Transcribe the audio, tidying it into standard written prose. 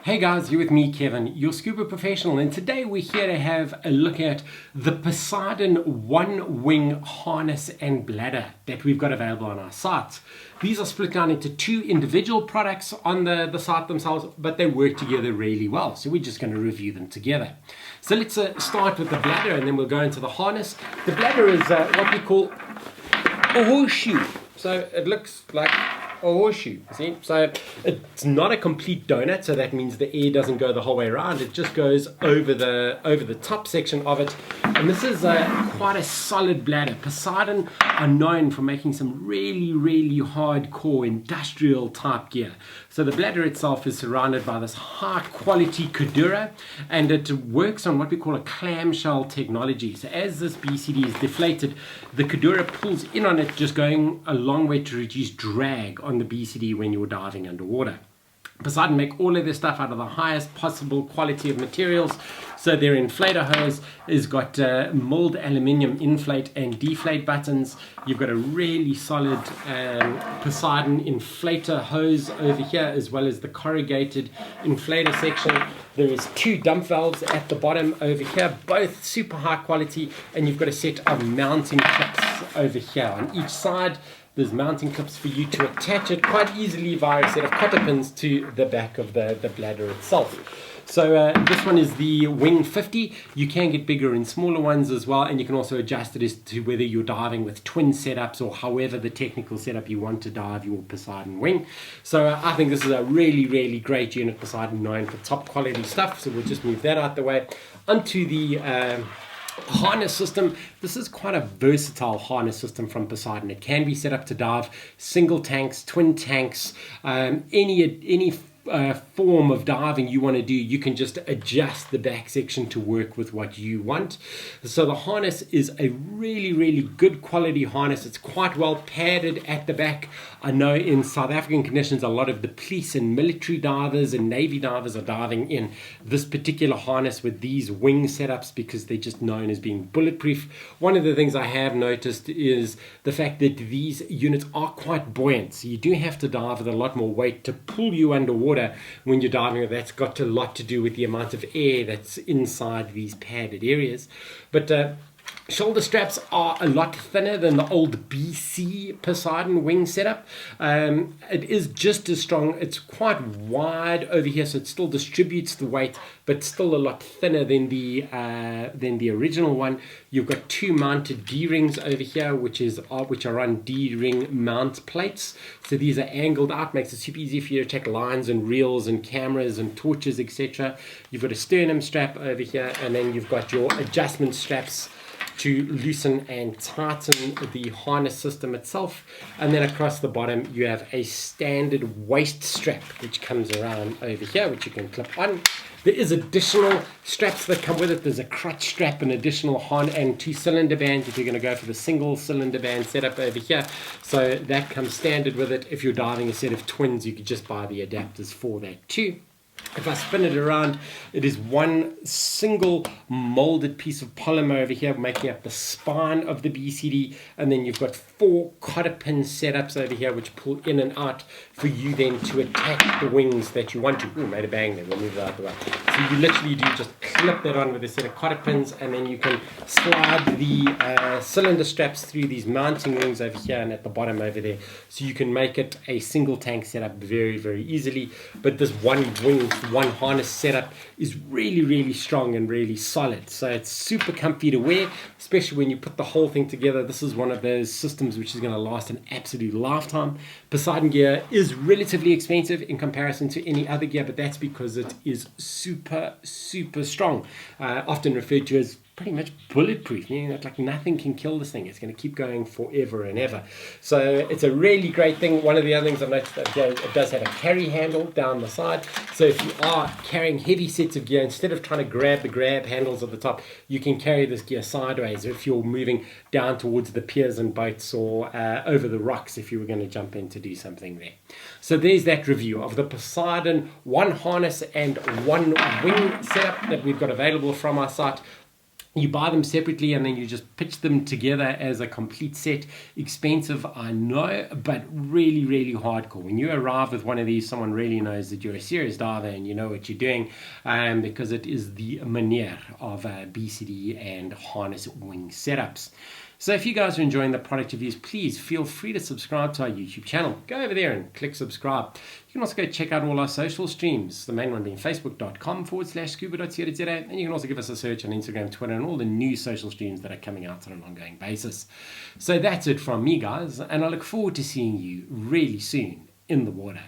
Hey guys, you're with me, Kevin, your scuba professional, and today we're here to have a look at the Poseidon one-wing harness and bladder that we've got available on our site. These are split down into two individual products on the site themselves, but they work together really well, so we're just going to review them together. So let's start with the bladder and then we'll go into the harness. The bladder is what we call a horseshoe, so it looks like a horseshoe, see? So it's not a complete donut, so that means the air doesn't go the whole way around. It just goes over the top section of it. And this is quite a solid bladder. Poseidon are known for making some really hardcore industrial type gear. So the bladder itself is surrounded by this high quality Kudura, and it works on what we call a clamshell technology. So as this BCD is deflated, the Kudura pulls in on it, just going a long way to reduce drag on the BCD when you're diving underwater. Poseidon make all of their stuff out of the highest possible quality of materials. So their inflator hose has got milled aluminium inflate and deflate buttons. You've got a really solid Poseidon inflator hose over here, as well as the corrugated inflator section. There is two dump valves at the bottom over here, both super high quality, and you've got a set of mounting clips over here on each side. There's mounting clips for you to attach it quite easily via a set of cotter pins to the back of the bladder itself. So this one is the Wing 50. You can get bigger and smaller ones as well, and you can also adjust it as to whether you're diving with twin setups or however the technical setup you want to dive your Poseidon Wing. So I think this is a really great unit. Poseidon known for top quality stuff, so we'll just move that out the way. Onto the harness system. This is quite a versatile harness system from Poseidon. It can be set up to dive single tanks, twin tanks, any form of diving you want to do. You can just adjust the back section to work with what you want. So the harness is a really good quality harness. It's quite well padded at the back. I know in South African conditions a lot of the police and military divers and navy divers are diving in this particular harness with these wing setups because they're just known as being bulletproof. One of the things I have noticed is the fact that these units are quite buoyant, so you do have to dive with a lot more weight to pull you underwater when you're diving. That's got a lot to do with the amount of air that's inside these padded areas. But shoulder straps are a lot thinner than the old BC Poseidon wing setup. It is just as strong. It's quite wide over here, so it still distributes the weight, but still a lot thinner than the original one. You've got two mounted D-rings over here, which are on D-ring mount plates. So these are angled out, makes it super easy for you to take lines and reels and cameras and torches, etc. You've got a sternum strap over here, and then you've got your adjustment straps to loosen and tighten the harness system itself. And then across the bottom you have a standard waist strap which comes around over here, which you can clip on. There is additional straps that come with it. There's a crutch strap, an additional and two cylinder bands if you're going to go for the single cylinder band setup over here. So that comes standard with it. If you're diving a set of twins, you could just buy the adapters for that too. If I spin it around, it is one single molded piece of polymer over here making up the spine of the BCD, and then you've got four cotter pin setups over here which pull in and out for you then to attach the wings that you want to. Ooh, made a bang there, we'll move that out the way. So you literally do just clip that on with a set of cotter pins, and then you can slide the cylinder straps through these mounting rings over here and at the bottom over there, so you can make it a single tank setup very easily. But this one harness setup is really strong and really solid, so it's super comfy to wear, especially when you put the whole thing together. This is one of those systems which is going to last an absolute lifetime. Poseidon gear is relatively expensive in comparison to any other gear, but that's because it is super strong, often referred to as pretty much bulletproof. You know, like nothing can kill this thing. It's going to keep going forever and ever. So it's a really great thing. One of the other things I've noticed that it does have a carry handle down the side. So if you are carrying heavy sets of gear, instead of trying to grab the grab handles at the top, you can carry this gear sideways if you're moving down towards the piers and boats, or over the rocks if you were going to jump in to do something there. So there's that review of the Poseidon one harness and one wing setup that we've got available from our site. You buy them separately and then you just pitch them together as a complete set. Expensive, I know, but really, really hardcore. When you arrive with one of these, someone really knows that you're a serious diver and you know what you're doing, because it is the manier of BCD and harness wing setups. So if you guys are enjoying the product reviews, please feel free to subscribe to our YouTube channel. Go over there and click subscribe. You can also go check out all our social streams, the main one being facebook.com/scuba.co.za, and you can also give us a search on Instagram, Twitter, and all the new social streams that are coming out on an ongoing basis. So that's it from me, guys, and I look forward to seeing you really soon in the water.